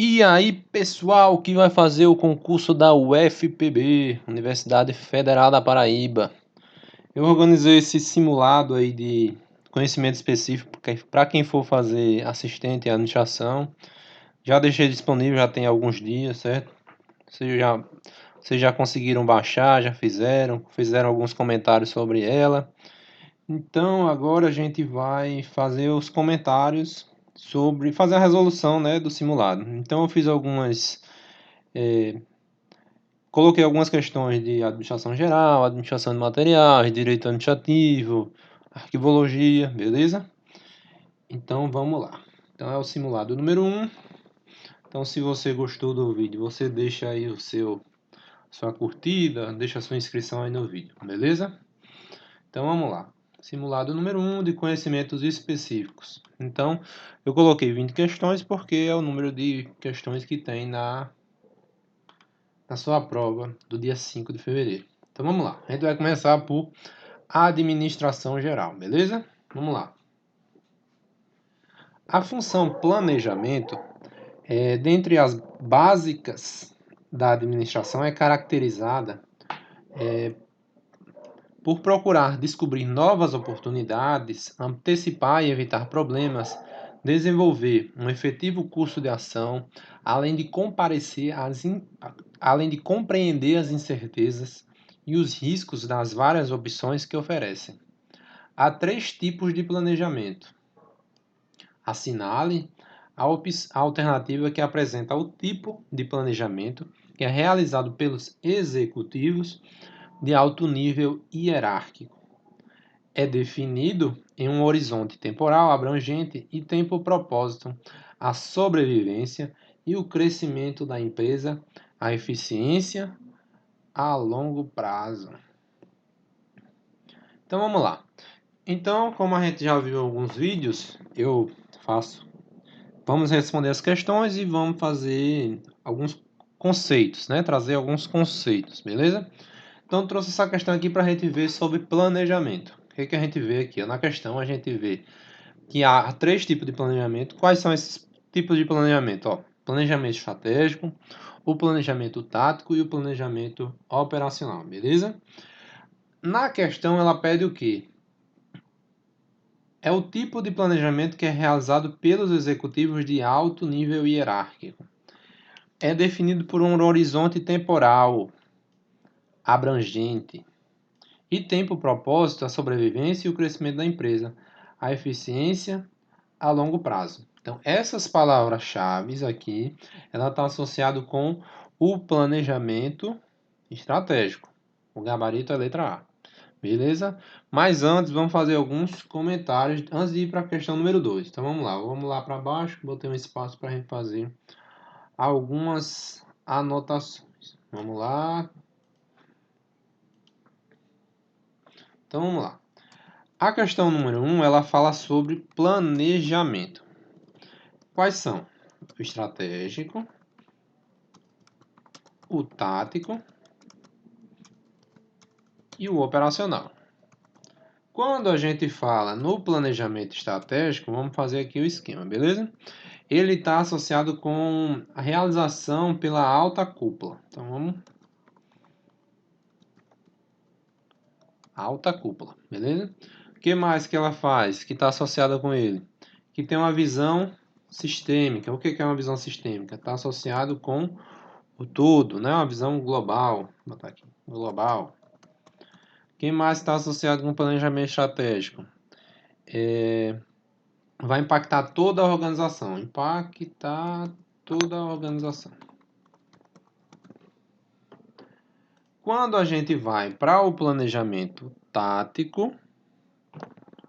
E aí, pessoal que vai fazer o concurso da UFPB, Universidade Federal da Paraíba. Eu organizei esse simulado aí de conhecimento específico para quem for fazer assistente em administração. Já deixei disponível, já tem alguns dias, certo? Vocês já conseguiram baixar, já fizeram alguns comentários sobre ela. Então agora a gente vai fazer os comentários sobre fazer a resolução, né, do simulado. Então eu fiz coloquei algumas questões de administração geral, administração de materiais, direito administrativo, arquivologia, beleza? Então vamos lá. Então é o simulado número 1. Então se você gostou do vídeo, você deixa aí sua curtida, deixa a sua inscrição aí no vídeo, beleza? Então vamos lá. Simulado número 1 de conhecimentos específicos. Então, eu coloquei 20 questões porque é o número de questões que tem na sua prova do dia 5 de fevereiro. Então vamos lá. A gente vai começar por administração geral, beleza? Vamos lá. A função planejamento, dentre as básicas da administração, é caracterizada por procurar descobrir novas oportunidades, antecipar e evitar problemas, desenvolver um efetivo curso de ação, além de compreender as incertezas e os riscos das várias opções que oferecem. Há 3 tipos de planejamento. Assinale a alternativa que apresenta o tipo de planejamento que é realizado pelos executivos de alto nível hierárquico. É definido em um horizonte temporal abrangente e tem por propósito a sobrevivência e o crescimento da empresa, a eficiência a longo prazo. Então vamos lá. Então, como a gente já viu em alguns vídeos, vamos responder as questões e vamos fazer alguns conceitos, né? Trazer alguns conceitos, beleza? Então, trouxe essa questão aqui para a gente ver sobre planejamento. O que a gente vê aqui? Na questão, a gente vê que há 3 tipos de planejamento. Quais são esses tipos de planejamento? Ó, planejamento estratégico, o planejamento tático e o planejamento operacional, beleza? Na questão, ela pede o quê? É o tipo de planejamento que é realizado pelos executivos de alto nível hierárquico. É definido por um horizonte temporal abrangente e tem por propósito a sobrevivência e o crescimento da empresa, a eficiência a longo prazo. Então, essas palavras-chave aqui, ela está associada com o planejamento estratégico. O gabarito é a letra A. Beleza? Mas antes, vamos fazer alguns comentários antes de ir para a questão número 2. Então, vamos lá para baixo, botei um espaço para a gente fazer algumas anotações. Vamos lá. Então, vamos lá. A questão número 1, ela fala sobre planejamento. Quais são? O estratégico, o tático e o operacional. Quando a gente fala no planejamento estratégico, vamos fazer aqui o esquema, beleza? Ele está associado com a realização pela alta cúpula. Então vamos. Alta cúpula, beleza? O que mais que ela faz que está associada com ele? Que tem uma visão sistêmica. O que é uma visão sistêmica? Está associado com o todo, né? Uma visão global. Vou botar aqui, global. Quem mais está associado com planejamento estratégico? Vai impactar toda a organização. Impactar toda a organização. Quando a gente vai para o planejamento tático,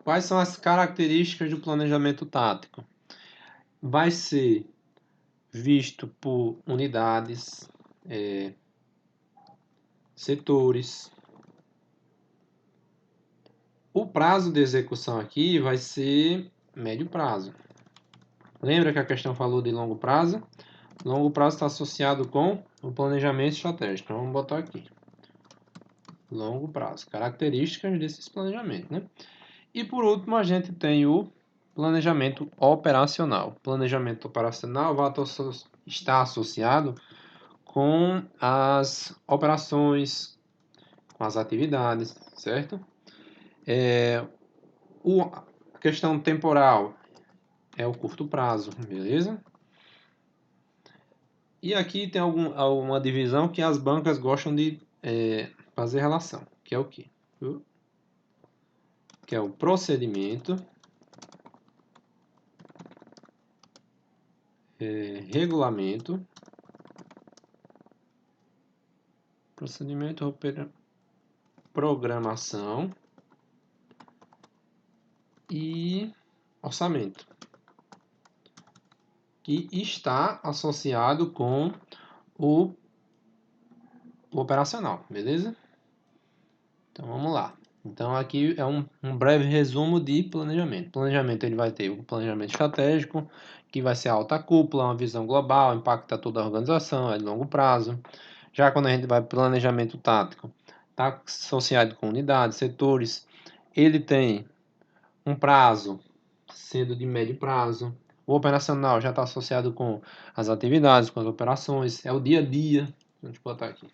quais são as características do planejamento tático? Vai ser visto por unidades, setores. O prazo de execução aqui vai ser médio prazo. Lembra que a questão falou de longo prazo? Longo prazo está associado com o planejamento estratégico. Então vamos botar aqui. Longo prazo. Características desses planejamentos, né? E por último a gente tem o planejamento operacional. Planejamento operacional vai está associado com as operações, com as atividades, certo? A questão temporal é o curto prazo, beleza? E aqui tem alguma divisão que as bancas gostam de fazer relação, que é o quê? Que é o procedimento, regulamento, programação e orçamento, que está associado com o operacional, beleza? Então vamos lá. Então aqui é um breve resumo de planejamento. Planejamento ele vai ter o planejamento estratégico, que vai ser a alta cúpula, uma visão global, impacta toda a organização, é de longo prazo. Já quando a gente vai para o planejamento tático, está associado com unidades, setores, ele tem um prazo, sendo de médio prazo. O operacional já está associado com as atividades, com as operações, é o dia a dia. Deixa eu botar aqui.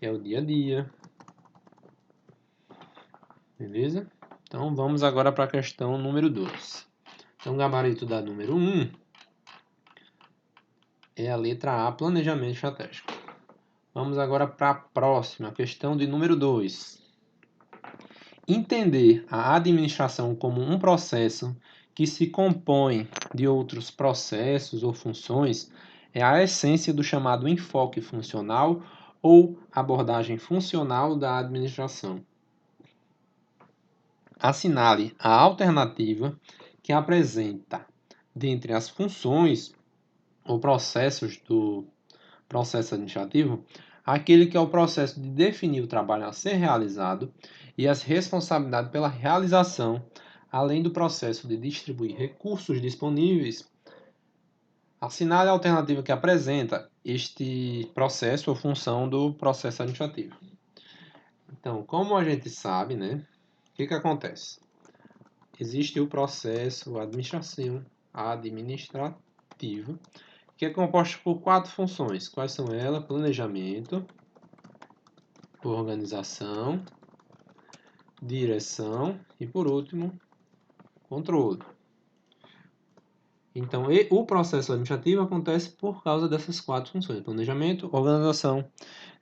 É o dia a dia. Beleza? Então vamos agora para a questão número 2. Então o gabarito da número 1 é a letra A, planejamento estratégico. Vamos agora para a próxima, questão de número 2. Entender a administração como um processo que se compõe de outros processos ou funções é a essência do chamado enfoque funcional ou abordagem funcional da administração. Assinale a alternativa que apresenta, dentre as funções ou processos do processo administrativo, aquele que é o processo de definir o trabalho a ser realizado e as responsabilidades pela realização, além do processo de distribuir recursos disponíveis. Assinale a alternativa que apresenta este processo ou função do processo administrativo. Então, como a gente sabe, né, o que acontece? Existe o processo administrativo, que é composto por 4 funções. Quais são elas? Planejamento, organização, direção e, por último, controle. Então, o processo administrativo acontece por causa dessas 4 funções: planejamento, organização,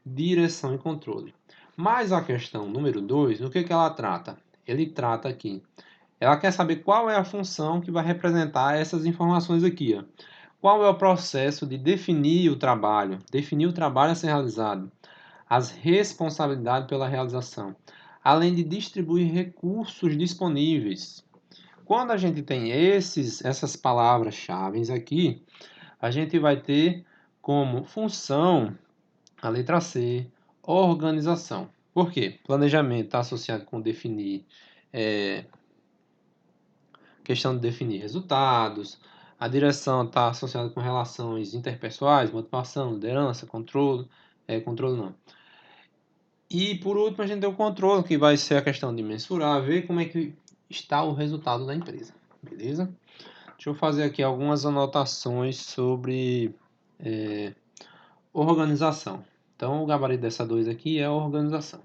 direção e controle. Mas a questão número 2, o que ela trata? Ele trata aqui. Ela quer saber qual é a função que vai representar essas informações aqui. Ó. Qual é o processo de definir o trabalho a ser realizado, as responsabilidades pela realização, além de distribuir recursos disponíveis. Quando a gente tem essas palavras-chave aqui, a gente vai ter como função a letra C, organização. Por quê? Planejamento está associado com questão de definir resultados. A direção está associada com relações interpessoais, motivação, liderança, controle. Controle não. E por último a gente tem o controle, que vai ser a questão de mensurar, ver como é que está o resultado da empresa. Beleza? Deixa eu fazer aqui algumas anotações sobre organização. Então o gabarito dessa 2 aqui é a organização.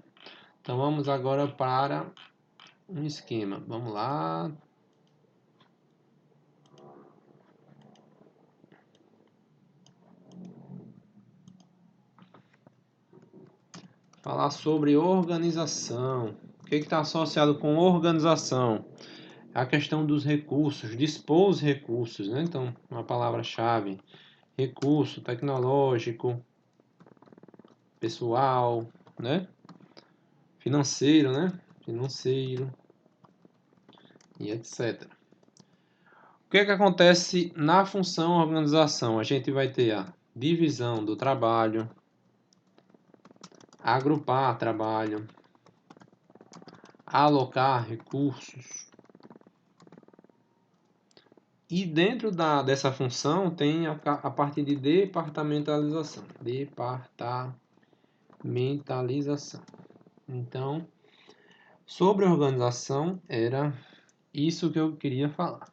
Então vamos agora para um esquema. Vamos lá. Falar sobre organização. O que está associado com organização? A questão dos recursos, dispor os recursos, né? Então, uma palavra-chave: recurso tecnológico, pessoal, né? Financeiro, né? Financeiro e etc. O que acontece na função organização? A gente vai ter a divisão do trabalho, agrupar trabalho, alocar recursos. E dentro dessa função tem a parte de departamentalização. Então, sobre organização, era isso que eu queria falar.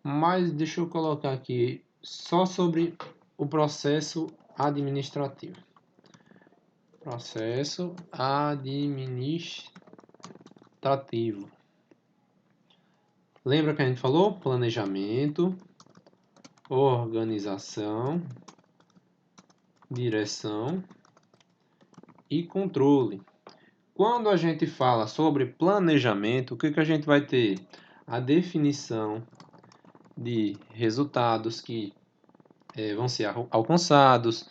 Mas deixa eu colocar aqui só sobre o processo administrativo. Processo administrativo. Lembra que a gente falou? Planejamento, organização, direção e controle. Quando a gente fala sobre planejamento, o que a gente vai ter? A definição de resultados que vão ser alcançados,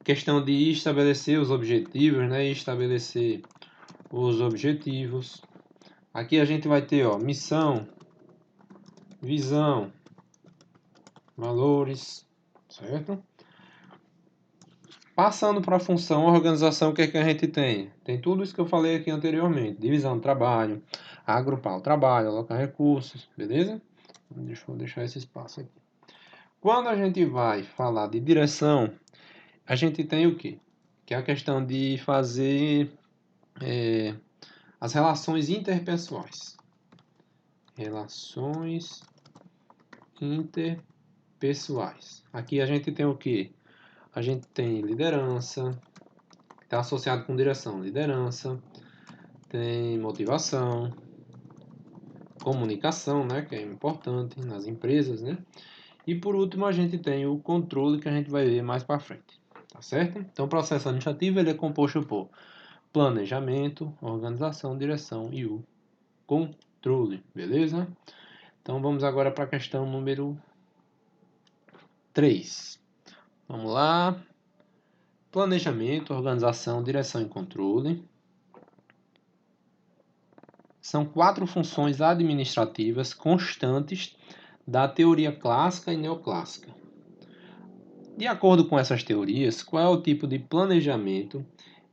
questão de estabelecer os objetivos, né? Estabelecer os objetivos. Aqui a gente vai ter, ó, missão, visão, valores, certo? Passando para a função organização, o que é que a gente tem? Tem tudo isso que eu falei aqui anteriormente. Divisão do trabalho, agrupar o trabalho, alocar recursos, beleza? Deixa eu deixar esse espaço aqui. Quando a gente vai falar de direção, a gente tem o quê? Que é a questão de fazer as relações interpessoais. Relações interpessoais. Aqui a gente tem o quê? A gente tem liderança, está associado com direção. Liderança, tem motivação, comunicação, né, que é importante nas empresas, né? E por último a gente tem o controle, que a gente vai ver mais para frente, tá certo? Então o processo administrativo ele é composto por planejamento, organização, direção e o controle, beleza? Então vamos agora para a questão número 3. Vamos lá. Planejamento, organização, direção e controle. São 4 funções administrativas constantes da teoria clássica e neoclássica. De acordo com essas teorias, qual é o tipo de planejamento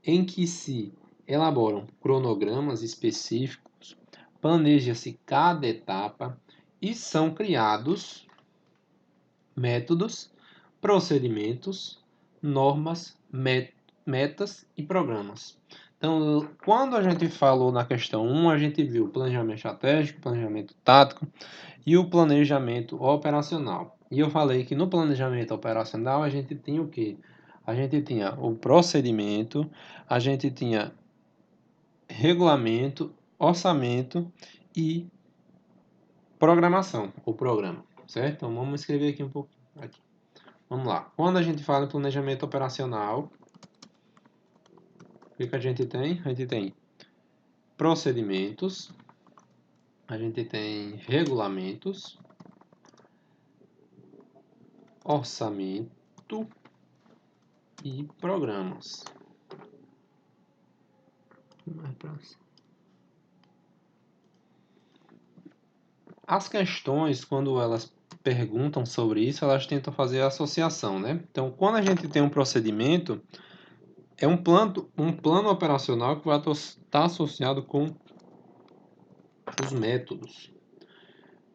em que se elaboram cronogramas específicos, planeja-se cada etapa e são criados métodos, procedimentos, normas, metas e programas. Então, quando a gente falou na questão 1, a gente viu o planejamento estratégico, planejamento tático e o planejamento operacional. E eu falei que no planejamento operacional a gente tinha o quê? A gente tinha o procedimento, a gente tinha regulamento, orçamento e programação, o programa, certo? Então vamos escrever aqui um pouco. Aqui. Vamos lá. Quando a gente fala em planejamento operacional, o que a gente tem? A gente tem procedimentos, a gente tem regulamentos, orçamento e programas. As questões, quando elas perguntam sobre isso, elas tentam fazer a associação, né? Então, quando a gente tem um procedimento, é um plano operacional que vai estar associado com os métodos.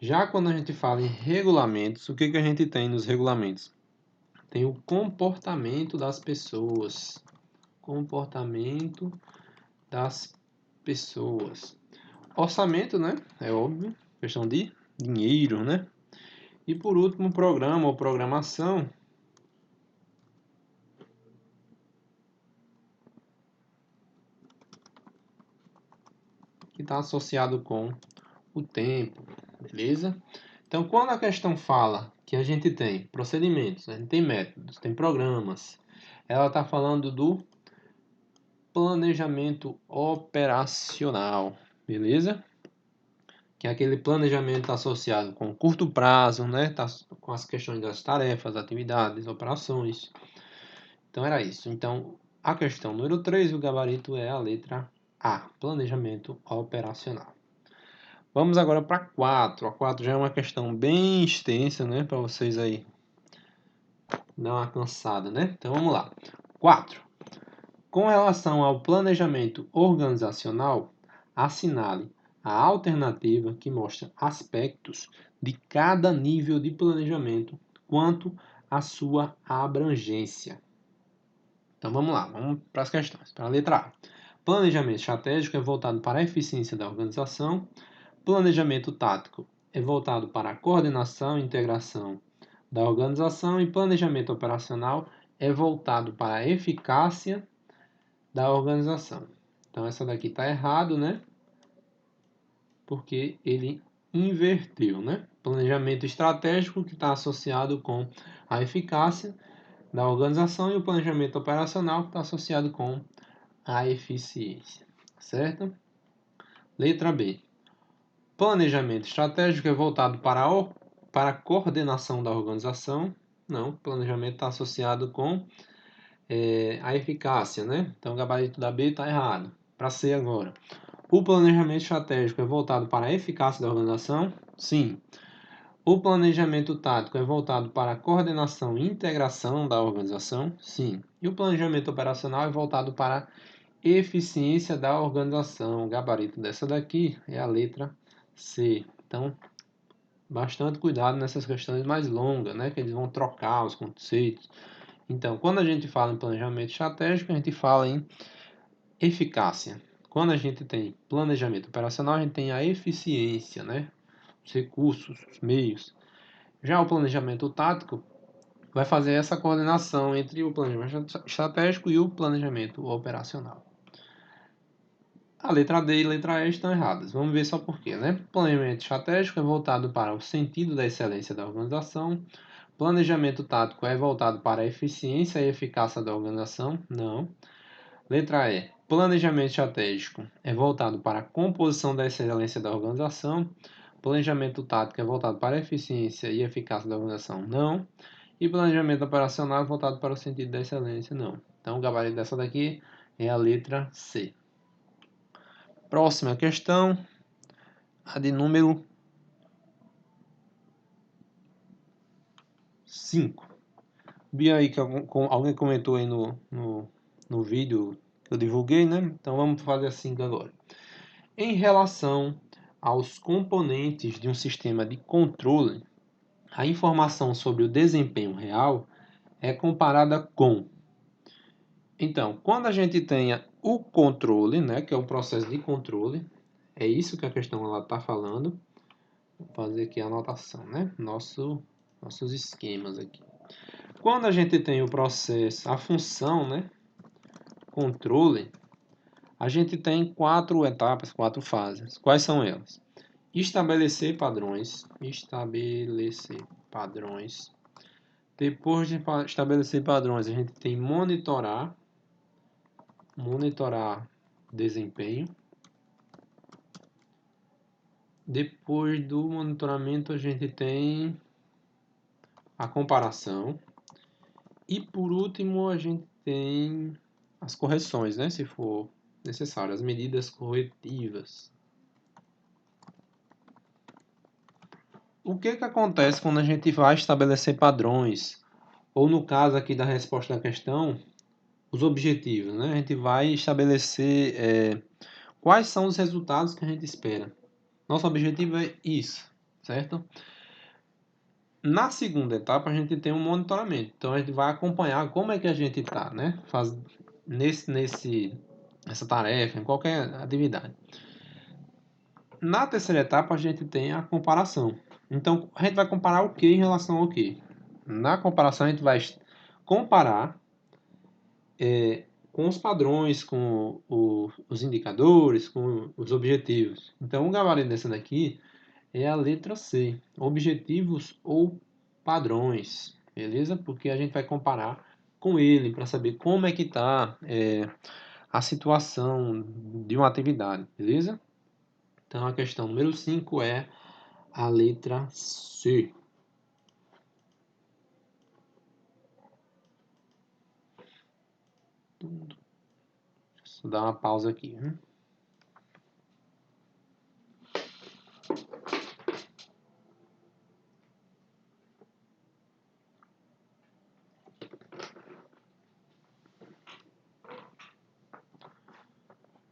Já quando a gente fala em regulamentos, o que a gente tem nos regulamentos? Tem o comportamento das pessoas. Comportamento das pessoas. Orçamento, né? É óbvio. Questão de dinheiro, né? E por último, programa ou programação. Que está associado com o tempo, beleza? Então, quando a questão fala que a gente tem procedimentos, a gente tem métodos, tem programas, ela está falando do planejamento operacional, beleza? Que é aquele planejamento associado com curto prazo, né? Tá com as questões das tarefas, atividades, operações. Então, era isso. Então, a questão número 3, o gabarito é a letra A, planejamento operacional. Vamos agora para 4. A 4 já é uma questão bem extensa, né? Para vocês aí dar uma cansada, né? Então, vamos lá. 4. Com relação ao planejamento organizacional, assinale a alternativa que mostra aspectos de cada nível de planejamento quanto à sua abrangência. Então vamos lá, vamos para as questões. Para a letra A. Planejamento estratégico é voltado para a eficiência da organização. Planejamento tático é voltado para a coordenação e integração da organização, e planejamento operacional é voltado para a eficácia da organização. Então, essa daqui está errado, né? Porque ele inverteu, né? Planejamento estratégico que está associado com a eficácia da organização e o planejamento operacional que está associado com a eficiência, certo? Letra B. Planejamento estratégico é voltado para a coordenação da organização. Não, planejamento está associado com a eficácia, né? Então o gabarito da B está errado. Para C agora. O planejamento estratégico é voltado para a eficácia da organização? Sim. O planejamento tático é voltado para a coordenação e integração da organização? Sim. E o planejamento operacional é voltado para a eficiência da organização. O gabarito dessa daqui é a letra C. Então, bastante cuidado nessas questões mais longas, né? Que eles vão trocar os conceitos. Então, quando a gente fala em planejamento estratégico, a gente fala em eficácia. Quando a gente tem planejamento operacional, a gente tem a eficiência, né? Os recursos, os meios. Já o planejamento tático vai fazer essa coordenação entre o planejamento estratégico e o planejamento operacional. A letra D e a letra E estão erradas. Vamos ver só por quê, né? Planejamento estratégico é voltado para o sentido da excelência da organização. Planejamento tático é voltado para a eficiência e eficácia da organização. Não. Letra E. Planejamento estratégico é voltado para a composição da excelência da organização. Planejamento tático é voltado para a eficiência e eficácia da organização. Não. E planejamento operacional é voltado para o sentido da excelência. Não. Então, o gabarito dessa daqui é a letra C. Próxima questão, a de número 5. Vi aí que alguém comentou aí no vídeo que eu divulguei, né? Então vamos fazer a 5 agora. Em relação aos componentes de um sistema de controle, a informação sobre o desempenho real é comparada com. Então, quando a gente tenha o controle, né, que é o processo de controle, é isso que a questão está falando. Vou fazer aqui a anotação, né? Nossos esquemas aqui. Quando a gente tem o processo, a função, né, controle, a gente tem 4 etapas, 4 fases. Quais são elas? Estabelecer padrões. Estabelecer padrões. Depois de estabelecer padrões, a gente tem monitorar. Monitorar desempenho. Depois do monitoramento, a gente tem a comparação. E por último, a gente tem as correções, né? Se for necessário, as medidas corretivas. O que acontece quando a gente vai estabelecer padrões? Ou no caso aqui da resposta da questão, os objetivos, né? A gente vai estabelecer quais são os resultados que a gente espera. Nosso objetivo é isso, certo? Na segunda etapa, a gente tem um monitoramento. Então, a gente vai acompanhar como é que a gente está, né? Nessa tarefa, em qualquer atividade. Na terceira etapa, a gente tem a comparação. Então, a gente vai comparar o que em relação ao que? Na comparação, a gente vai comparar com os padrões, com os indicadores, com os objetivos. Então, o gabarito dessa daqui é a letra C, objetivos ou padrões, beleza? Porque a gente vai comparar com ele para saber como é que está a situação de uma atividade, beleza? Então a questão número 5 é a letra C. Deixa eu dar uma pausa aqui, né?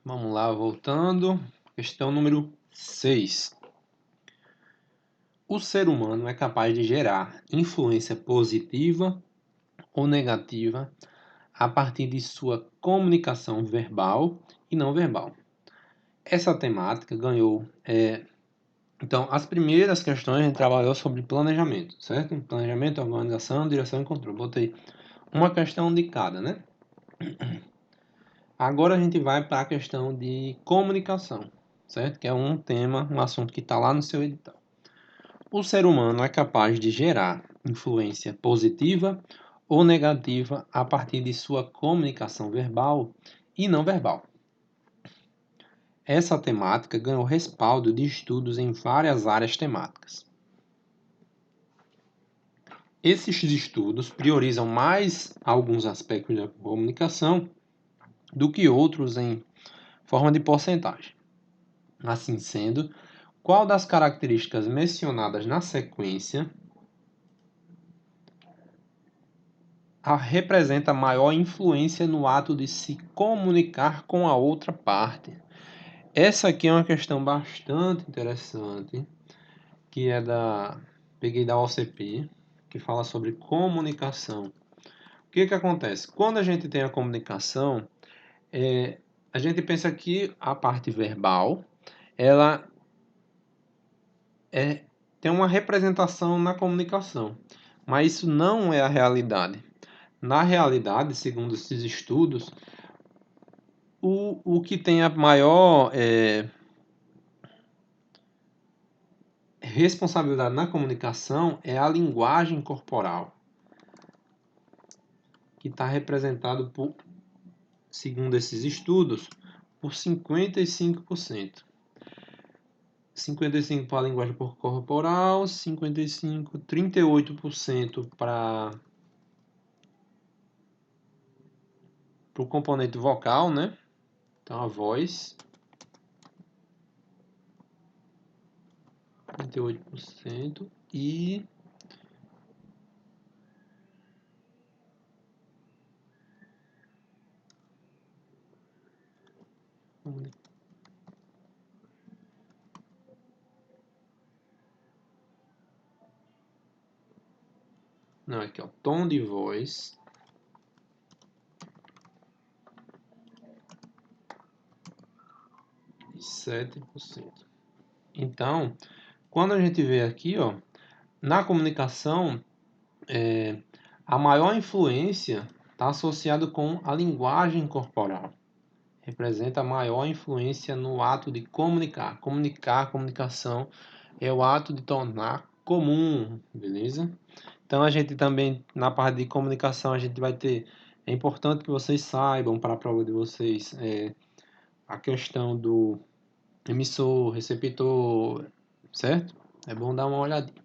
Vamos lá, voltando. Questão número 6. O ser humano é capaz de gerar influência positiva ou negativa a partir de sua comunicação verbal e não verbal. Essa temática ganhou Então, as primeiras questões a gente trabalhou sobre planejamento, certo? Planejamento, organização, direção e controle. Botei uma questão de cada, né? Agora a gente vai para a questão de comunicação, certo? Que é um tema, um assunto que está lá no seu edital. O ser humano é capaz de gerar influência positiva ou negativa a partir de sua comunicação verbal e não verbal. Essa temática ganhou respaldo de estudos em várias áreas temáticas. Esses estudos priorizam mais alguns aspectos da comunicação do que outros em forma de porcentagem. Assim sendo, qual das características mencionadas na sequência representa maior influência no ato de se comunicar com a outra parte? Essa aqui é uma questão bastante interessante, que é peguei da OCP, que fala sobre comunicação. O que acontece? Quando a gente tem a comunicação, a gente pensa que a parte verbal, ela tem uma representação na comunicação, mas isso não é a realidade. Na realidade, segundo esses estudos, o que tem a maior responsabilidade na comunicação é a linguagem corporal, que está representado por, segundo esses estudos, por 55%. 55% para a linguagem corporal, 38% para o componente vocal, né? Então a voz, 38% e não, aqui ó, tom de voz, e 7%. Então, quando a gente vê aqui, ó, na comunicação, a maior influência está associada com a linguagem corporal. Representa a maior influência no ato de comunicar. Comunicação é o ato de tornar comum, beleza? Então a gente também, na parte de comunicação, a gente vai ter, é importante que vocês saibam para a prova de vocês, a questão do emissor, receptor, certo? É bom dar uma olhadinha.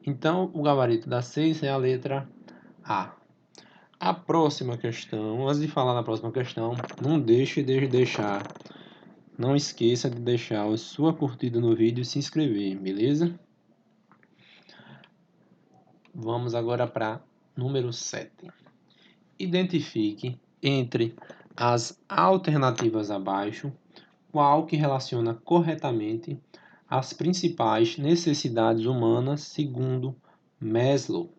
Então, o gabarito da 6 é a letra A. A próxima questão, antes de falar na próxima questão, não deixe de deixar, não esqueça de deixar a sua curtida no vídeo e se inscrever, beleza? Vamos agora para número 7. Identifique entre as alternativas abaixo qual que relaciona corretamente as principais necessidades humanas segundo Maslow.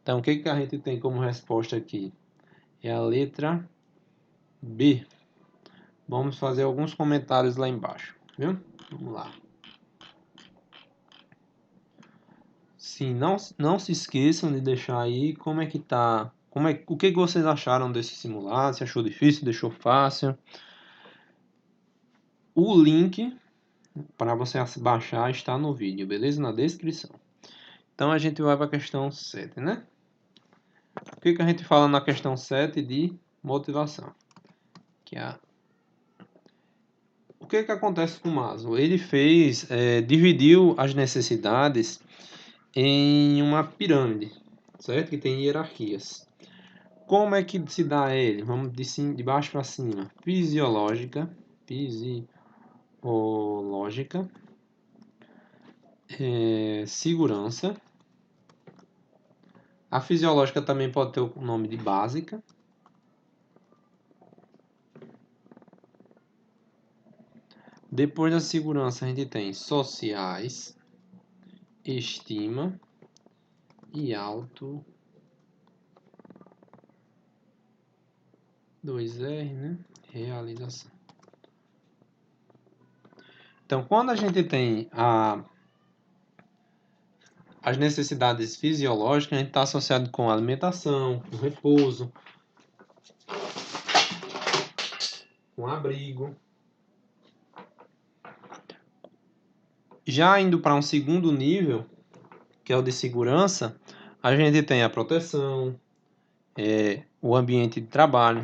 Então, o que a gente tem como resposta aqui? É a letra B. Vamos fazer alguns comentários lá embaixo, viu? Vamos lá. Sim, não se esqueçam de deixar aí como é que tá, o que vocês acharam desse simulado, se achou difícil, deixou fácil. O link para você baixar está no vídeo, beleza? Na descrição. Então a gente vai para a questão 7, né? O que a gente fala na questão 7 de motivação? O que acontece com o Maslow? Ele dividiu as necessidades em uma pirâmide, certo? Que tem hierarquias. Como é que se dá ele? Vamos de baixo para cima. Fisiológica, segurança. A fisiológica também pode ter o nome de básica. Depois da segurança a gente tem sociais, estima e auto. 2R, né? Realização. Então, quando a gente tem as necessidades fisiológicas, a gente está associado com alimentação, com repouso, com abrigo. Já indo para um segundo nível, que é o de segurança, a gente tem a proteção, o ambiente de trabalho.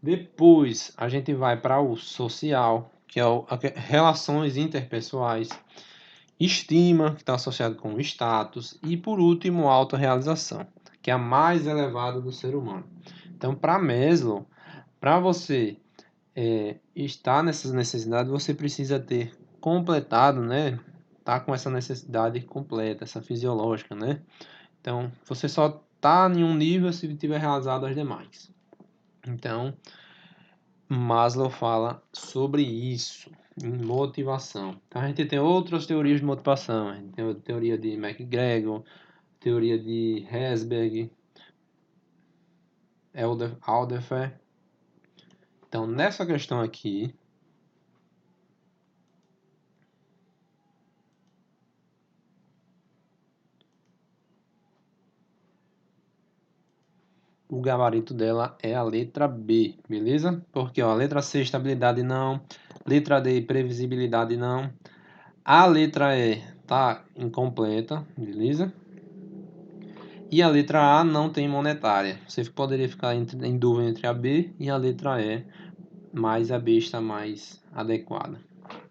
Depois a gente vai para o social, que é relações interpessoais, estima, que está associado com status, e por último, autorrealização, que é a mais elevada do ser humano. Então, para Maslow, para você estar nessas necessidades, você precisa ter completado, né? Tá com essa necessidade completa, essa fisiológica, né? Então, você só tá em um nível se tiver realizado as demais. Então, Maslow fala sobre isso em motivação. Então, a gente tem outras teorias de motivação. A gente tem a teoria de McGregor, teoria de Herzberg, Alderfer. Então, nessa questão aqui, o gabarito dela é a letra B, beleza? Porque ó, a letra C, estabilidade não. Letra D, previsibilidade não. A letra E tá incompleta, beleza? E a letra A não tem monetária. Você poderia ficar em dúvida entre a B e a letra E, mas a B está mais adequada,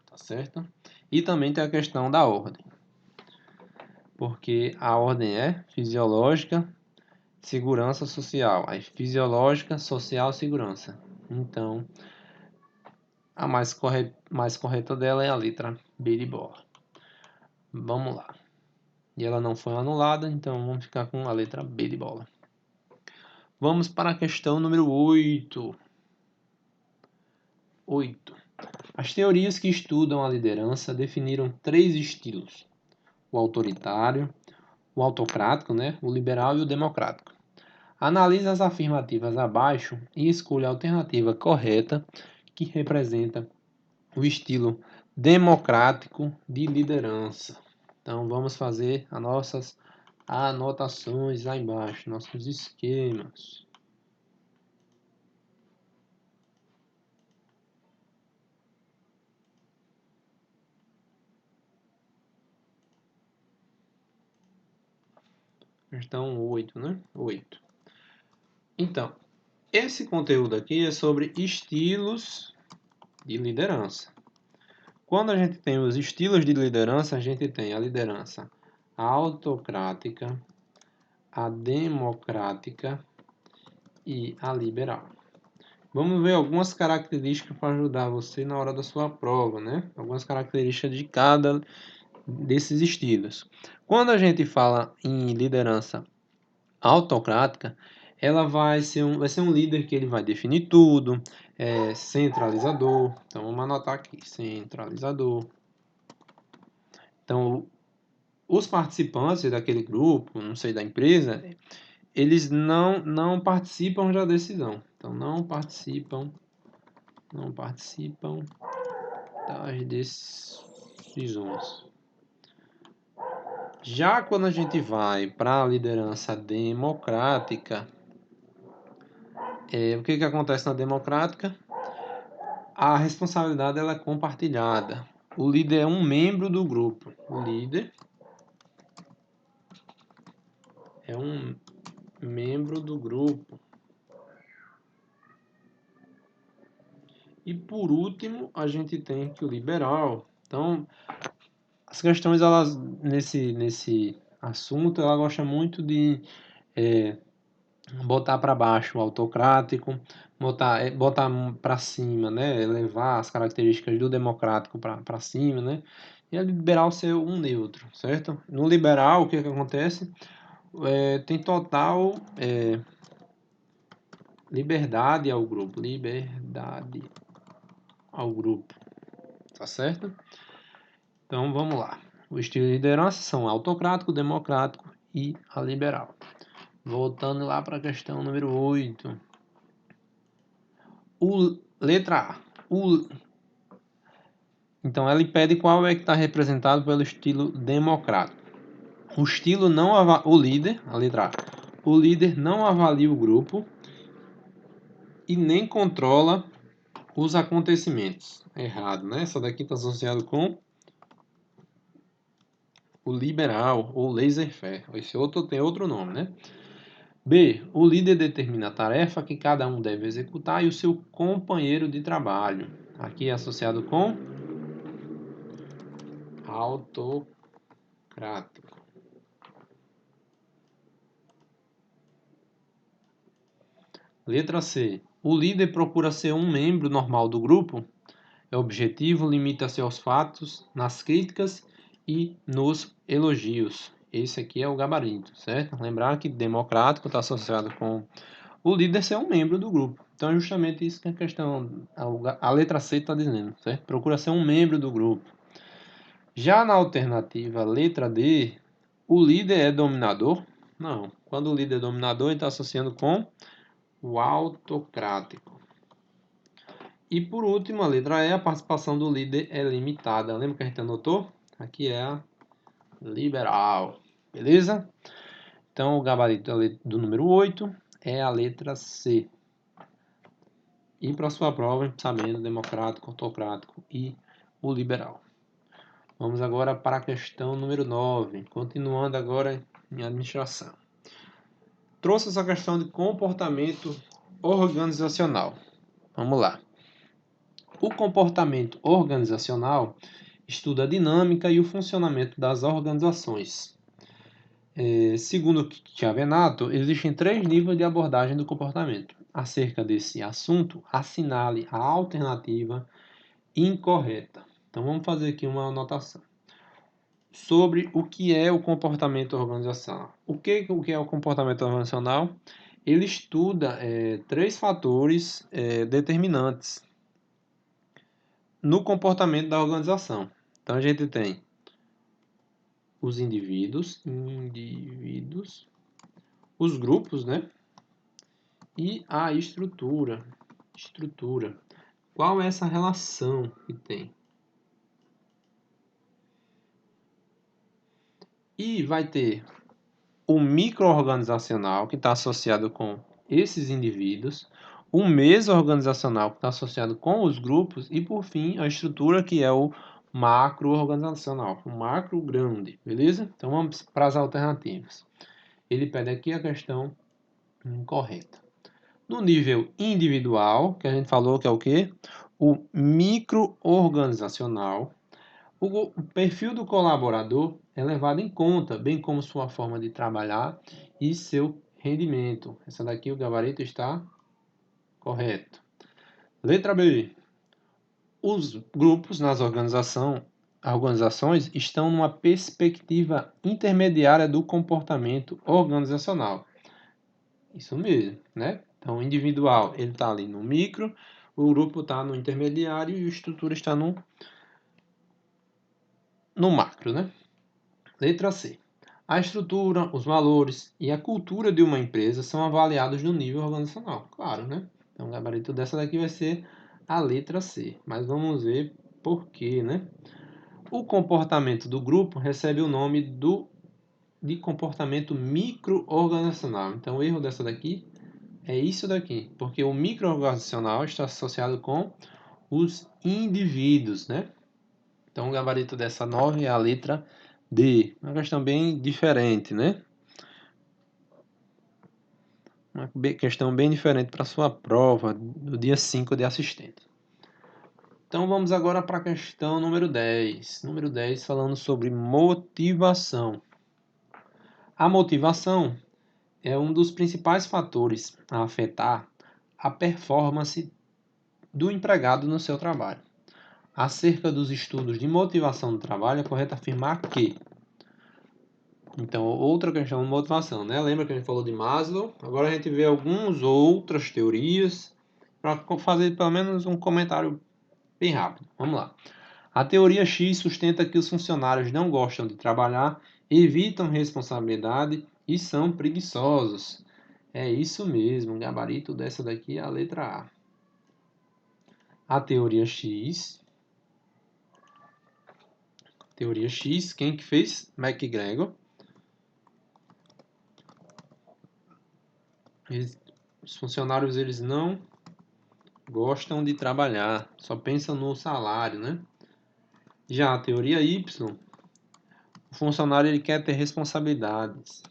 tá certo? E também tem a questão da ordem, porque a ordem é fisiológica, segurança social. Aí fisiológica, social, segurança. Então, a mais correta dela é a letra B de bola. Vamos lá. E ela não foi anulada, então vamos ficar com a letra B de bola. Vamos para a questão número 8. 8. As teorias que estudam a liderança definiram 3 estilos: o autoritário, o autocrático, né? O liberal e o democrático. Analise as afirmativas abaixo e escolha a alternativa correta que representa o estilo democrático de liderança. Então vamos fazer as nossas anotações lá embaixo, nossos esquemas. Questão 8, né? 8. Então, esse conteúdo aqui é sobre estilos de liderança. Quando a gente tem os estilos de liderança, a gente tem a liderança autocrática, a democrática e a liberal. Vamos ver algumas características para ajudar você na hora da sua prova, né? Algumas características de cada desses estilos. Quando a gente fala em liderança autocrática, ela vai ser um líder que ele vai definir tudo, centralizador. Então vamos anotar aqui, centralizador. Então os participantes daquele grupo, não sei, da empresa, eles não participam da decisão. Então não participam das decisões. Já quando a gente vai para a liderança democrática, o que acontece na democrática? A responsabilidade ela é compartilhada. O líder é um membro do grupo. O líder é um membro do grupo. E por último, a gente tem aqui o liberal. Então, as questões, elas nesse assunto, ela gosta muito de botar para baixo o autocrático, botar para cima, né? Elevar as características do democrático para cima, né? E a liberal ser um neutro, certo? No liberal, o que acontece? Tem total liberdade ao grupo. Liberdade ao grupo. Tá certo? Então vamos lá. O estilo de liderança são autocrático, democrático e a liberal. Voltando lá para a questão número 8. Letra A. Então, ela pede qual é que está representado pelo estilo democrático. O estilo não o líder, a letra A, o líder não avalia o grupo e nem controla os acontecimentos. Errado, né? Essa daqui está associada com o liberal ou laissez-faire. Esse outro tem outro nome, né? B. O líder determina a tarefa que cada um deve executar e o seu companheiro de trabalho. Aqui é associado com autocrático. Letra C. O líder procura ser um membro normal do grupo. É objetivo, limita-se aos fatos, nas críticas e nos elogios. Esse aqui é o gabarito, certo? Lembrar que democrático está associado com o líder ser um membro do grupo. Então é justamente isso que a questão, a letra C está dizendo, certo? Procura ser um membro do grupo. Já na alternativa letra D, o líder é dominador? Não. Quando o líder é dominador, ele está associando com o autocrático. E por último, a letra E, a participação do líder é limitada. Lembra que a gente anotou? Aqui é a liberal. Beleza? Então, o gabarito do número 8 é a letra C. E para a sua prova, sabendo democrático, autocrático e o liberal. Vamos agora para a questão número 9. Continuando agora em administração. Trouxe essa questão de comportamento organizacional. Vamos lá. O comportamento organizacional estuda a dinâmica e o funcionamento das organizações. Segundo Chiavenato, existem 3 níveis de abordagem do comportamento. Acerca desse assunto, assinale a alternativa incorreta. Então, vamos fazer aqui uma anotação. Sobre o que é o comportamento organizacional. O que é o comportamento organizacional? Ele estuda 3 fatores determinantes no comportamento da organização. Então, a gente tem os indivíduos, os grupos, né? E a estrutura. Qual é essa relação que tem? E vai ter o micro-organizacional, que está associado com esses indivíduos, o meso-organizacional, que está associado com os grupos, e por fim, a estrutura, que é o macro-organizacional, o macro grande, beleza? Então vamos para as alternativas. Ele pede aqui a questão incorreta. No nível individual, que a gente falou que é o quê? O micro-organizacional, o perfil do colaborador é levado em conta, bem como sua forma de trabalhar e seu rendimento. Essa daqui o gabarito está correto. Letra B. Os grupos nas organizações estão numa perspectiva intermediária do comportamento organizacional. Isso mesmo, né? Então, o individual ele está ali no micro, o grupo está no intermediário e a estrutura está no macro, né? Letra C. A estrutura, os valores e a cultura de uma empresa são avaliados no nível organizacional. Claro, né? Então, o gabarito dessa daqui vai ser a letra C. Mas vamos ver por quê, né? O comportamento do grupo recebe o nome de comportamento micro-organizacional. Então, o erro dessa daqui é isso daqui. Porque o micro-organizacional está associado com os indivíduos, né? Então, o gabarito dessa 9 é a letra D. Uma questão bem diferente, né? Uma questão bem diferente para a sua prova do dia 5 de assistente. Então, vamos agora para a questão número 10. Número 10, falando sobre motivação. A motivação é um dos principais fatores a afetar a performance do empregado no seu trabalho. Acerca dos estudos de motivação do trabalho, é correto afirmar que... Então, outra questão de motivação, né? Lembra que a gente falou de Maslow? Agora a gente vê algumas outras teorias para fazer pelo menos um comentário bem rápido. Vamos lá. A teoria X sustenta que os funcionários não gostam de trabalhar, evitam responsabilidade e são preguiçosos. É isso mesmo, o gabarito dessa daqui é a letra A. A teoria X Teoria X, quem que fez? MacGregor. Os funcionários, eles não gostam de trabalhar, só pensam no salário, né? Já a teoria Y, o funcionário, ele quer ter responsabilidades.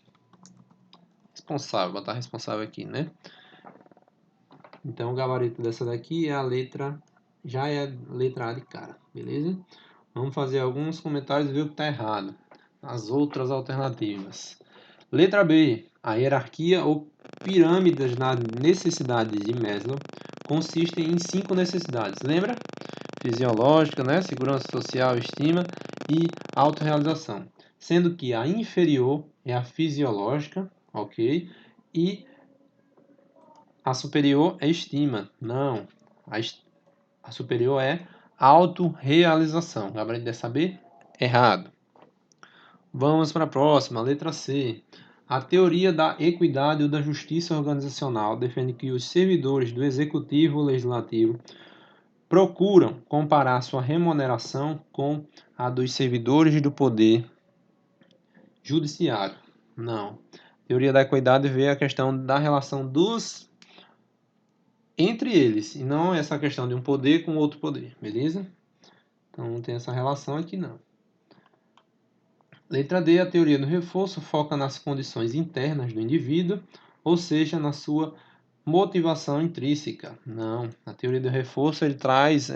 Responsável, botar responsável aqui, né? Então o gabarito dessa daqui é a letra, já é a letra A de cara, beleza? Vamos fazer alguns comentários e ver o que está errado. As outras alternativas. Letra B. A hierarquia ou pirâmides nas necessidades de Maslow consistem em 5 necessidades. Lembra? Fisiológica, né? Segurança social, estima e autorrealização. Sendo que a inferior é a fisiológica, ok? E a superior é estima. Não. A superior é autorrealização. Gabarito dessa B? Errado. Vamos para a próxima, letra C. A teoria da equidade ou da justiça organizacional defende que os servidores do executivo ou legislativo procuram comparar sua remuneração com a dos servidores do poder judiciário. Não. A teoria da equidade vê a questão da relação dos entre eles, e não essa questão de um poder com outro poder, beleza? Então não tem essa relação aqui não. Letra D, a teoria do reforço foca nas condições internas do indivíduo, ou seja, na sua motivação intrínseca. Não, a teoria do reforço ele traz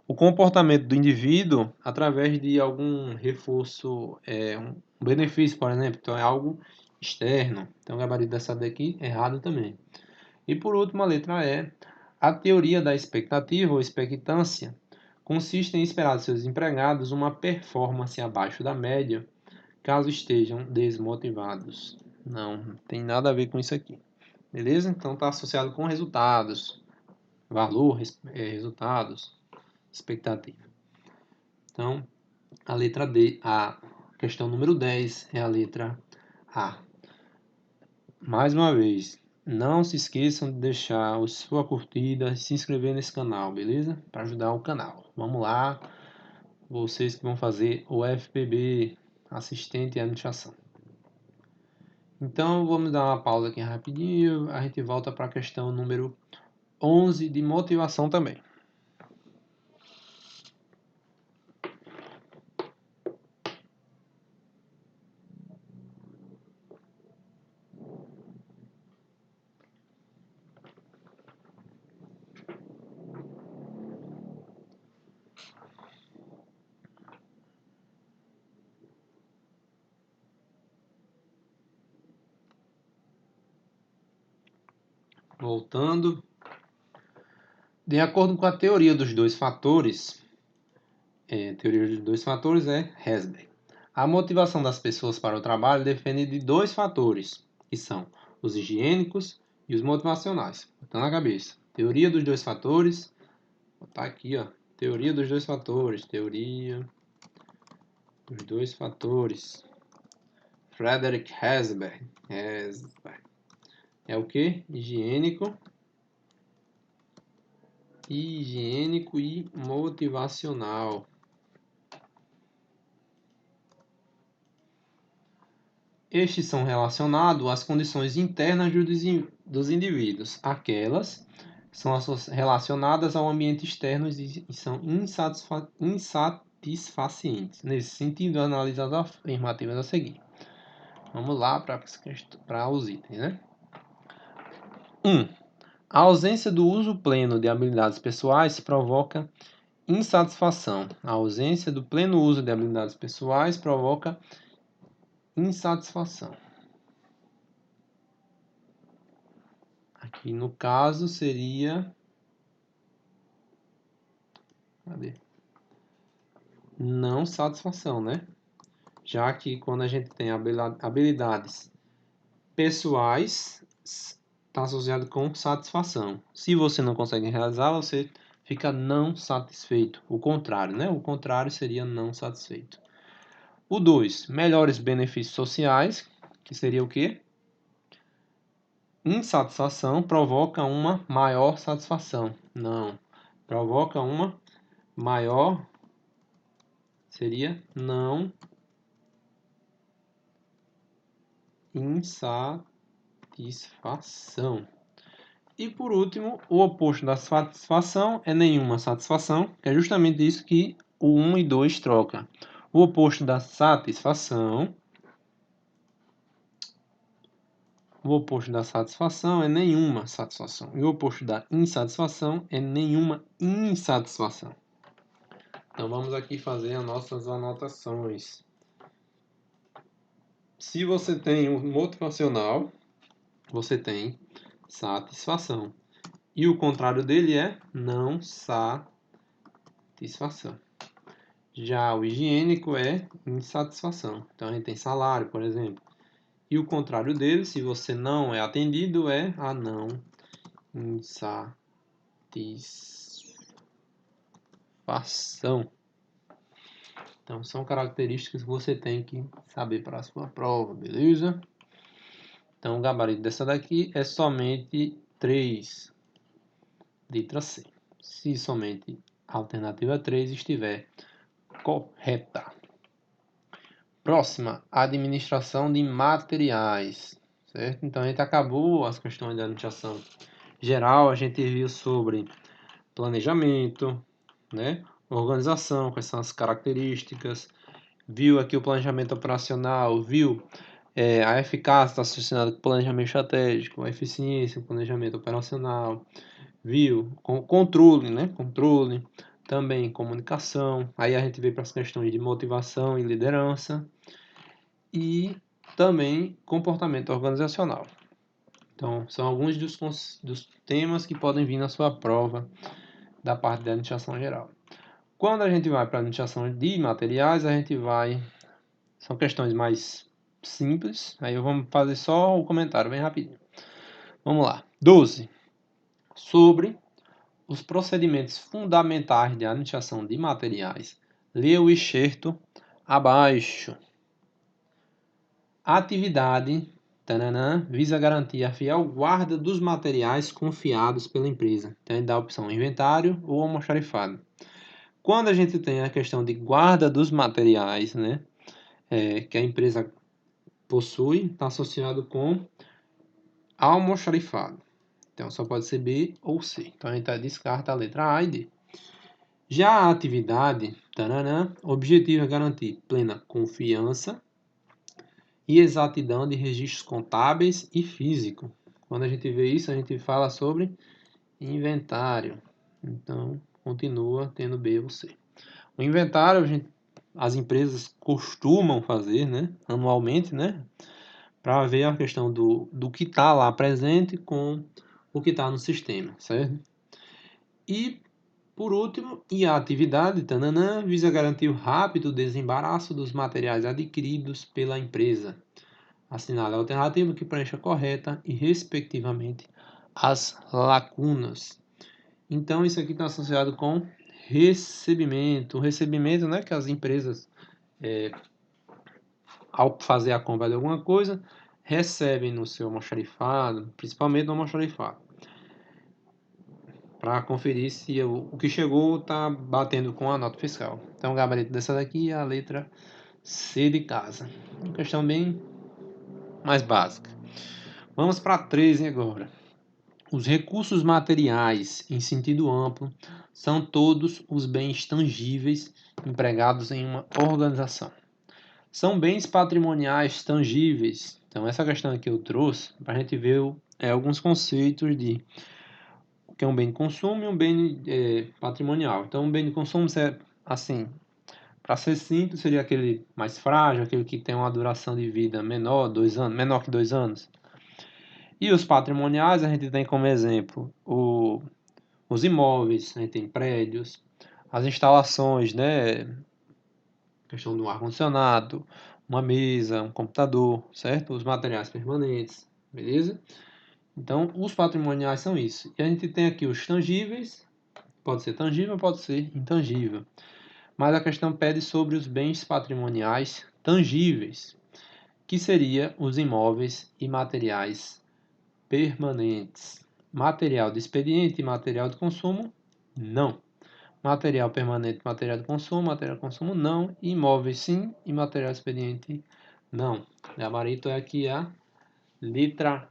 o comportamento do indivíduo através de algum reforço, um benefício, por exemplo. Então é algo externo. Então o gabarito dessa daqui errado também. E por último, a letra E, a teoria da expectativa ou expectância consiste em esperar de seus empregados uma performance abaixo da média, caso estejam desmotivados. Não tem nada a ver com isso aqui. Beleza? Então está associado com resultados, valor, resultados, expectativa. Então, a letra D, a questão número 10 é a letra A. Mais uma vez, não se esqueçam de deixar a sua curtida e se inscrever nesse canal, beleza? Para ajudar o canal. Vamos lá, vocês que vão fazer o FPB, assistente e administração. Então, vamos dar uma pausa aqui rapidinho, a gente volta para a questão número 11 de motivação também. Voltando. De acordo com a teoria dos dois fatores, a teoria dos dois fatores é Herzberg. A motivação das pessoas para o trabalho depende de dois fatores, que são os higiênicos e os motivacionais. Então na cabeça. Teoria dos dois fatores. Vou botar aqui, ó. Teoria dos dois fatores. Teoria dos dois fatores. Frederick Herzberg. É o que? Higiênico e motivacional. Estes são relacionados às condições internas dos indivíduos. Aquelas são relacionadas ao ambiente externo e são insatisfacientes. Nesse sentido, analise as afirmativas a seguir. Vamos lá para os itens, né? 1. A ausência do uso pleno de habilidades pessoais provoca insatisfação. A ausência do pleno uso de habilidades pessoais provoca insatisfação. Aqui no caso seria... Cadê? Não satisfação, né? Já que quando a gente tem habilidades pessoais, está associado com satisfação. Se você não consegue realizar, você fica não satisfeito. O contrário, né? O contrário seria não satisfeito. O 2, melhores benefícios sociais, que seria o quê? Insatisfação provoca uma maior satisfação. Não. Provoca uma maior Seria não insatisfação. E por último, o oposto da satisfação é nenhuma satisfação, que é justamente isso que o 1 e 2 troca. O oposto da satisfação é nenhuma satisfação. E o oposto da insatisfação é nenhuma insatisfação. Então vamos aqui fazer as nossas anotações. Se você tem um motivacional, você tem satisfação. E o contrário dele é não satisfação. Já o higiênico é insatisfação. Então a gente tem salário, por exemplo. E o contrário dele, se você não é atendido, é a não insatisfação. Então são características que você tem que saber para a sua prova, beleza? Então o gabarito dessa daqui é somente 3. Letra C. Se somente a alternativa 3 estiver correta. Próxima, administração de materiais, certo? Então a gente acabou as questões da administração geral, a gente viu sobre planejamento, né? Organização, quais são as características, viu aqui o planejamento operacional, viu a eficácia está associada com o planejamento estratégico, a eficiência, o planejamento operacional, viu com controle, né? Controle, também comunicação, aí a gente veio para as questões de motivação e liderança, e também comportamento organizacional. Então, são alguns dos temas que podem vir na sua prova da parte da administração geral. Quando a gente vai para a administração de materiais, a gente vai... São questões mais simples, aí vamos fazer só o comentário bem rapidinho. Vamos lá. 12. Sobre os procedimentos fundamentais de administração de materiais. Leia o excerto abaixo. A atividade visa garantir a fiel guarda dos materiais confiados pela empresa. Então, a gente dá a opção inventário ou almoxarifado. Quando a gente tem a questão de guarda dos materiais, né, que a empresa possui, está associado com almoxarifado. Então, só pode ser B ou C. Então, a gente descarta a letra A e D. Já a atividade, o objetivo é garantir plena confiança e exatidão de registros contábeis e físico. Quando a gente vê isso, a gente fala sobre inventário. Então, continua tendo B ou C. O inventário, as empresas costumam fazer, né, anualmente, né, para ver a questão do que está lá presente com o que está no sistema, certo? E, por último, a atividade, visa garantir o rápido desembaraço dos materiais adquiridos pela empresa. Assinale a alternativa que preencha correta e, respectivamente, as lacunas. Então, isso aqui está associado com recebimento. O recebimento, né, que as empresas, ao fazer a compra de alguma coisa, recebem no seu almoxarifado, principalmente no almoxarifado, para conferir se o que chegou está batendo com a nota fiscal. Então, o gabarito dessa daqui é a letra C de casa. Uma questão bem mais básica. Vamos para 13 agora. Os recursos materiais, em sentido amplo, são todos os bens tangíveis empregados em uma organização. São bens patrimoniais tangíveis. Então, essa questão aqui eu trouxe para a gente ver alguns conceitos de o que é um bem de consumo e um bem patrimonial. Então, um bem de consumo, assim, para ser simples, seria aquele mais frágil, aquele que tem uma duração de vida menor que 2 anos. E os patrimoniais, a gente tem como exemplo os imóveis, a gente tem prédios, as instalações, né? Questão do ar-condicionado, uma mesa, um computador, certo? Os materiais permanentes, beleza? Então, os patrimoniais são isso. E a gente tem aqui os tangíveis, pode ser tangível, pode ser intangível. Mas a questão pede sobre os bens patrimoniais tangíveis, que seria os imóveis e materiais permanentes. Material de expediente e material de consumo, não. Material permanente, material de consumo não, imóveis sim e material expediente não. Gabarito é aqui a letra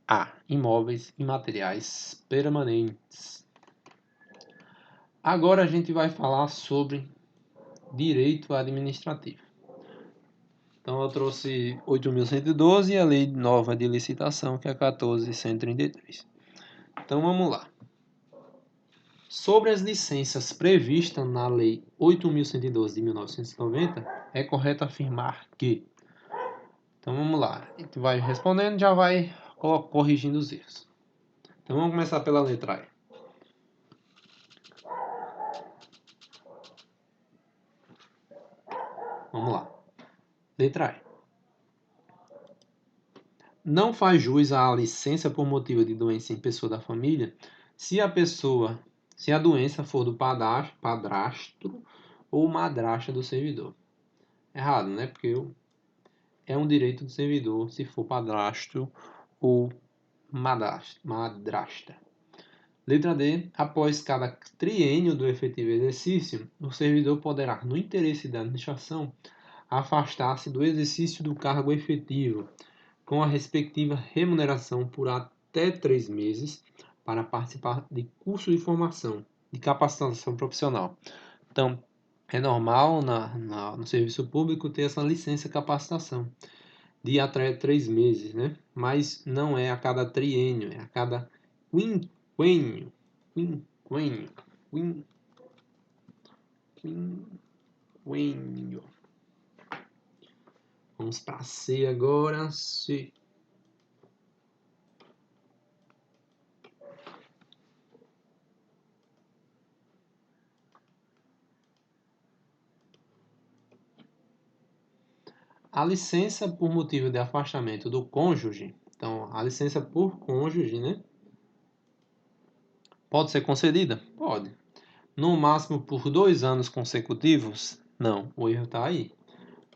A, imóveis e materiais permanentes. Agora a gente vai falar sobre direito administrativo. Então eu trouxe 8.112 e a lei nova de licitação, que é a 14.133. Então vamos lá. Sobre as licenças previstas na Lei 8.112 de 1990, é correto afirmar que... Então vamos lá, a gente vai respondendo e já vai corrigindo os erros. Então vamos começar pela letra E. Vamos lá. Letra E. Não faz jus à licença por motivo de doença em pessoa da família se a doença for do padrasto ou madrasta do servidor. Errado, né? Porque é um direito do servidor se for padrasto ou madrasta. Letra D. Após cada triênio do efetivo exercício, o servidor poderá, no interesse da administração, afastar-se do exercício do cargo efetivo, com a respectiva remuneração por até 3 meses, para participar de curso de formação, de capacitação profissional. Então, é normal no serviço público ter essa licença capacitação de até 3 meses, né? Mas não é a cada triênio, é a cada quinquênio. Quinquênio. Vamos para C agora. C. A licença por motivo de afastamento do cônjuge, então a licença por cônjuge, né? Pode ser concedida? Pode. No máximo por 2 anos consecutivos? Não, o erro está aí.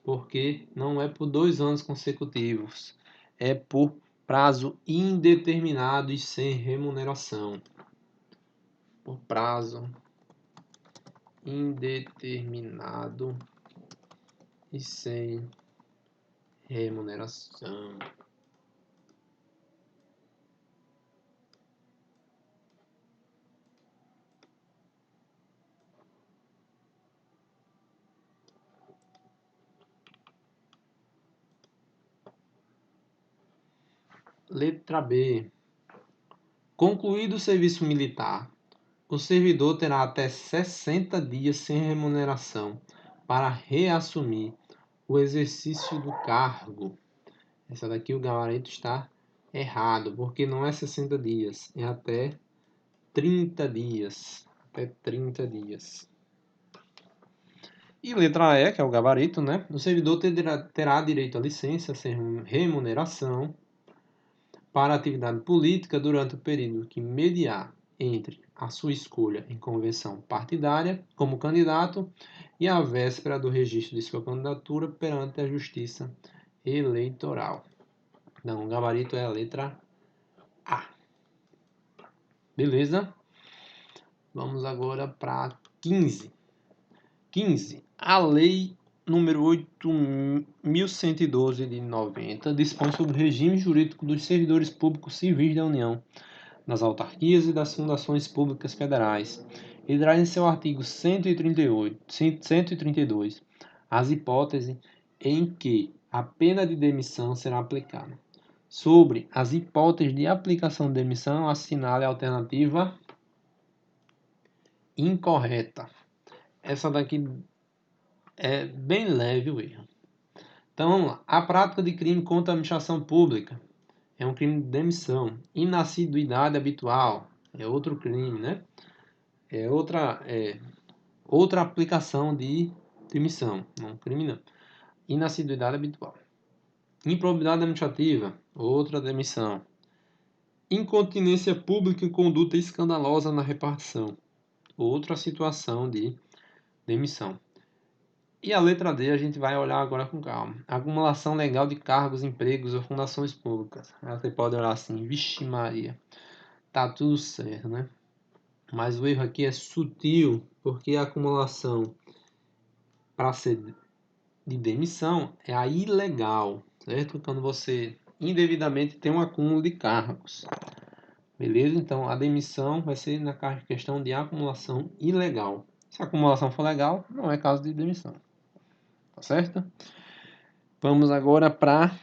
Porque não é por 2 anos consecutivos, é por prazo indeterminado e sem remuneração. Por prazo indeterminado e sem remuneração. Letra B. Concluído o serviço militar, o servidor terá até 60 dias sem remuneração para reassumir o exercício do cargo. Essa daqui o gabarito está errado, porque não é 60 dias, é até 30 dias. Até 30 dias. E letra E, que é o gabarito, né? O servidor terá direito à licença sem remuneração para atividade política durante o período que mediar entre a sua escolha em convenção partidária como candidato e a véspera do registro de sua candidatura perante a Justiça Eleitoral. Então, o gabarito é a letra A. Beleza? Vamos agora para 15. 15. A Lei número 8.112 de 90 dispõe sobre o regime jurídico dos servidores públicos civis da União, das autarquias e das fundações públicas federais, e traz em seu artigo 132 as hipóteses em que a pena de demissão será aplicada. Sobre as hipóteses de aplicação de demissão, assinale a alternativa incorreta. Essa daqui é bem leve o erro. Então vamos lá. A prática de crime contra a administração pública é um crime de demissão. Inassiduidade habitual é outro crime, né? É outra aplicação de demissão. Não, crime não. Inassiduidade habitual. Improbidade administrativa, outra demissão. Incontinência pública e conduta escandalosa na repartição, outra situação de demissão. E a letra D a gente vai olhar agora com calma. Acumulação legal de cargos, empregos ou fundações públicas. Aí você pode olhar assim, vixe Maria, tá tudo certo, né? mas o erro aqui é sutil, porque a acumulação para ser de demissão é a ilegal, certo? Quando você indevidamente tem um acúmulo de cargos. Beleza? Então, a demissão vai ser na questão de acumulação ilegal. Se a acumulação for legal, não é caso de demissão. Tá certo? Vamos agora para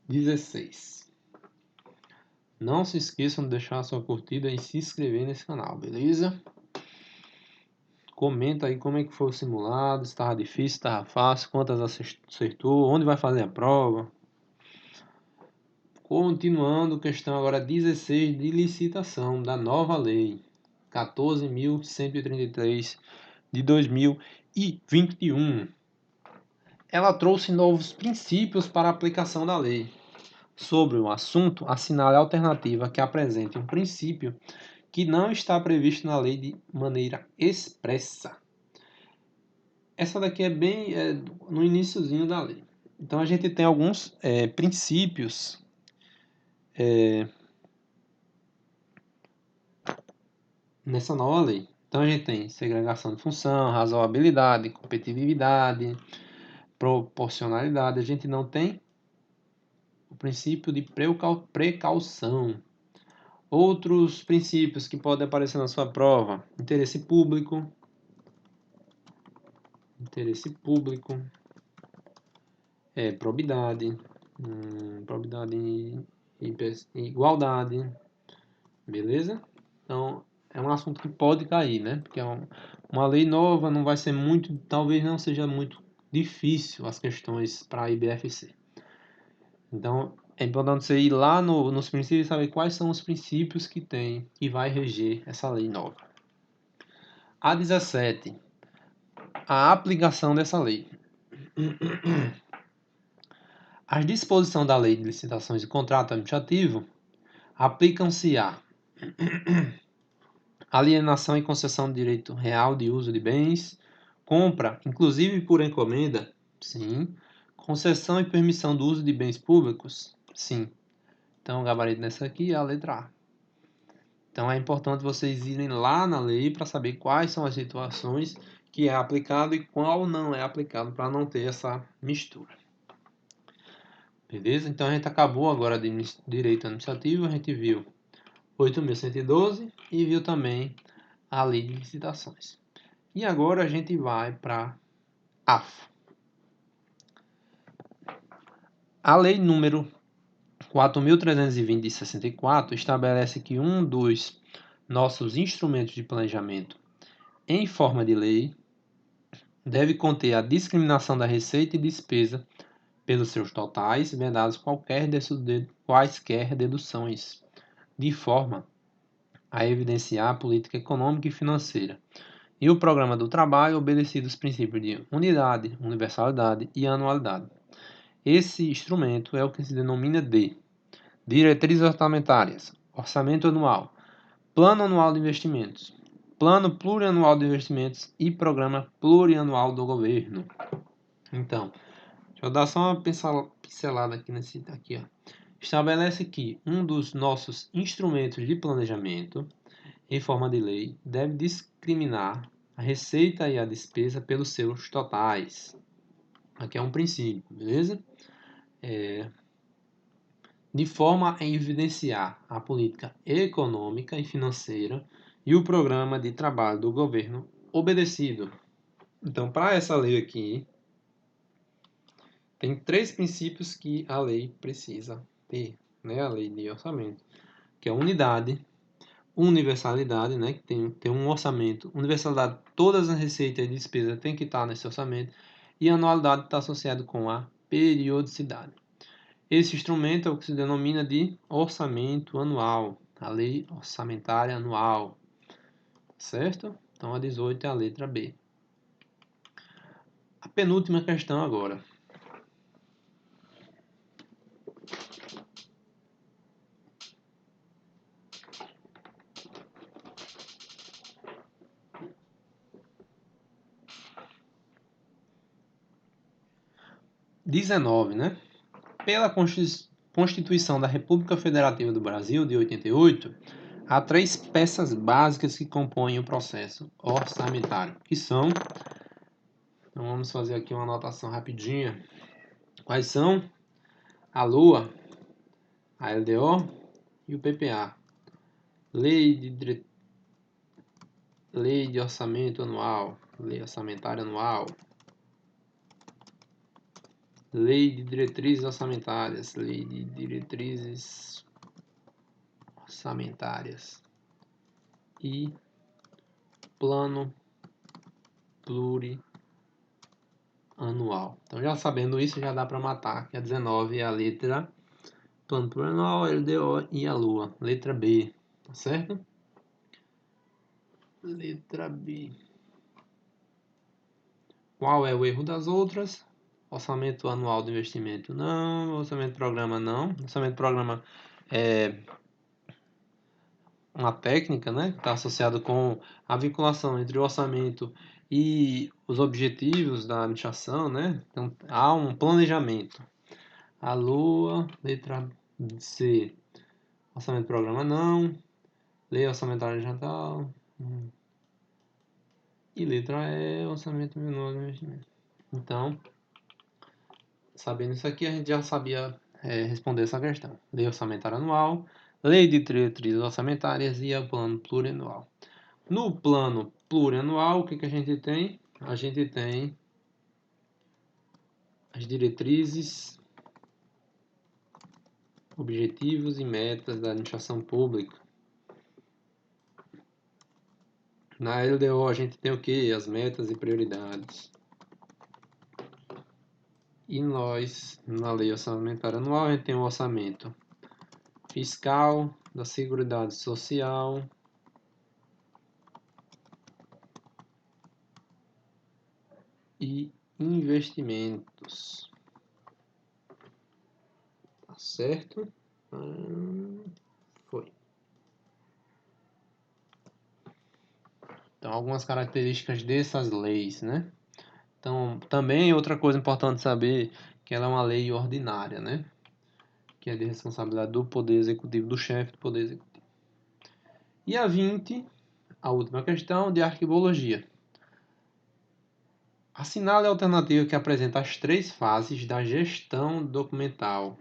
16. Não se esqueçam de deixar a sua curtida e se inscrever nesse canal, beleza? Comenta aí como é que foi o simulado, se estava difícil, se estava fácil, quantas acertou, onde vai fazer a prova. Continuando, questão agora 16 de licitação da nova lei 14.133 de 2021. Ela trouxe novos princípios para a aplicação da lei. Sobre o assunto, assinale a alternativa que apresente um princípio que não está previsto na lei de maneira expressa. Essa daqui é bem no iniciozinho da lei. Então a gente tem alguns princípios nessa nova lei. Então a gente tem segregação de função, razoabilidade, competitividade, proporcionalidade. A gente não tem o princípio de precaução. Outros princípios que podem aparecer na sua prova: interesse público, probidade, probidade e igualdade, beleza? Então é um assunto que pode cair, né? Porque é uma lei nova, não vai ser muito, talvez não seja muito difícil as questões para a IBFC. Então é importante você ir lá nos princípios e saber quais são os princípios que tem e vai reger essa lei nova. A 17. A aplicação dessa lei. As disposições da Lei de Licitações e Contrato Administrativo aplicam-se a alienação e concessão de direito real de uso de bens, compra, inclusive por encomenda, sim, concessão e permissão do uso de bens públicos, sim. Então, o gabarito nessa aqui é a letra A. Então, é importante vocês irem lá na lei para saber quais são as situações que é aplicado e qual não é aplicado, para não ter essa mistura. Beleza? Então, a gente acabou agora de direito administrativo, a gente viu 8.112 e viu também a lei de licitações. E agora a gente vai para AFO. A lei número 4.320 de 64 estabelece que um dos nossos instrumentos de planejamento em forma de lei deve conter a discriminação da receita e despesa pelos seus totais, vedados quaisquer deduções, de forma a evidenciar a política econômica e financeira e o programa do trabalho obedecido os princípios de unidade, universalidade e anualidade. Esse instrumento é o que se denomina de diretrizes orçamentárias, orçamento anual, plano anual de investimentos, plano plurianual de investimentos e programa plurianual do governo. Então, deixa eu dar só uma pincelada aqui nesse daqui, ó. Estabelece que um dos nossos instrumentos de planejamento, em forma de lei, deve discriminar a receita e a despesa pelos seus totais. Aqui é um princípio, beleza? De forma a evidenciar a política econômica e financeira e o programa de trabalho do governo obedecido. Então, para essa lei aqui, tem 3 princípios que a lei precisa ter, né? A lei de orçamento, que é unidade, universalidade, né? Que tem um orçamento. Universalidade, todas as receitas e despesas têm que estar nesse orçamento. E a anualidade está associado com a periodicidade. Esse instrumento é o que se denomina de orçamento anual, a lei orçamentária anual, certo? Então a 18 é a letra B. A penúltima questão agora. XIX, né? Pela Constituição da República Federativa do Brasil de 88, Há 3 peças básicas que compõem o processo orçamentário, que são... Então vamos fazer aqui uma anotação rapidinha. Quais são? A LOA, a LDO e o PPA. Lei de orçamento anual, lei orçamentária anual, lei de diretrizes orçamentárias, lei de diretrizes orçamentárias e plano plurianual. Então, já sabendo isso, já dá para matar, que a 19 é a letra plano plurianual, LDO e a LOA. Letra B, tá certo? Letra B. Qual é o erro das outras? Orçamento anual do investimento não, orçamento programa não. Orçamento programa é uma técnica, né, que está associada com a vinculação entre o orçamento e os objetivos da administração, né? Então há um planejamento. A LOA, letra C, orçamento programa não, lei orçamentária digital e letra E, orçamento menor do investimento. Então, sabendo isso aqui, a gente já sabia responder essa questão. Lei orçamentária anual, lei de diretrizes orçamentárias e o plano plurianual. No plano plurianual, o que a gente tem? A gente tem as diretrizes, objetivos e metas da administração pública. Na LDO a gente tem o que? As metas e prioridades. E nós, na lei orçamentária anual, a gente tem o orçamento fiscal, da Seguridade Social, e investimentos. Tá certo? Foi. Então, algumas características dessas leis, né? Então, também outra coisa importante saber que ela é uma lei ordinária, né? Que é de responsabilidade do Poder Executivo, do chefe do Poder Executivo. E a 20, a última questão, de arquivologia. Assinale a alternativa que apresenta as 3 fases da gestão documental.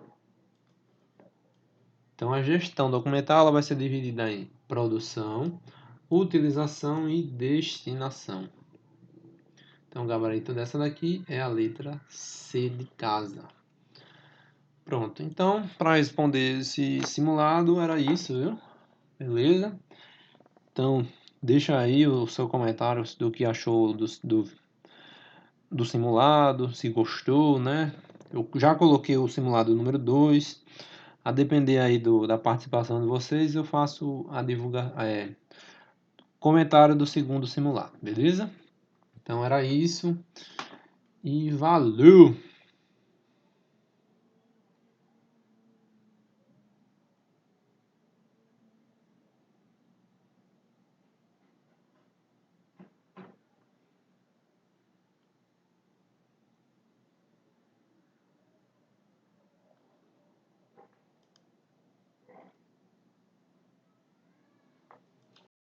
Então, a gestão documental ela vai ser dividida em produção, utilização e destinação. Então, o gabarito dessa daqui é a letra C de casa. Pronto, então, para responder esse simulado, era isso, viu? Beleza? Então, deixa aí o seu comentário do que achou do simulado, se gostou, né? Eu já coloquei o simulado número 2. A depender aí da participação de vocês, eu faço a comentário do segundo simulado, beleza? Então era isso e valeu!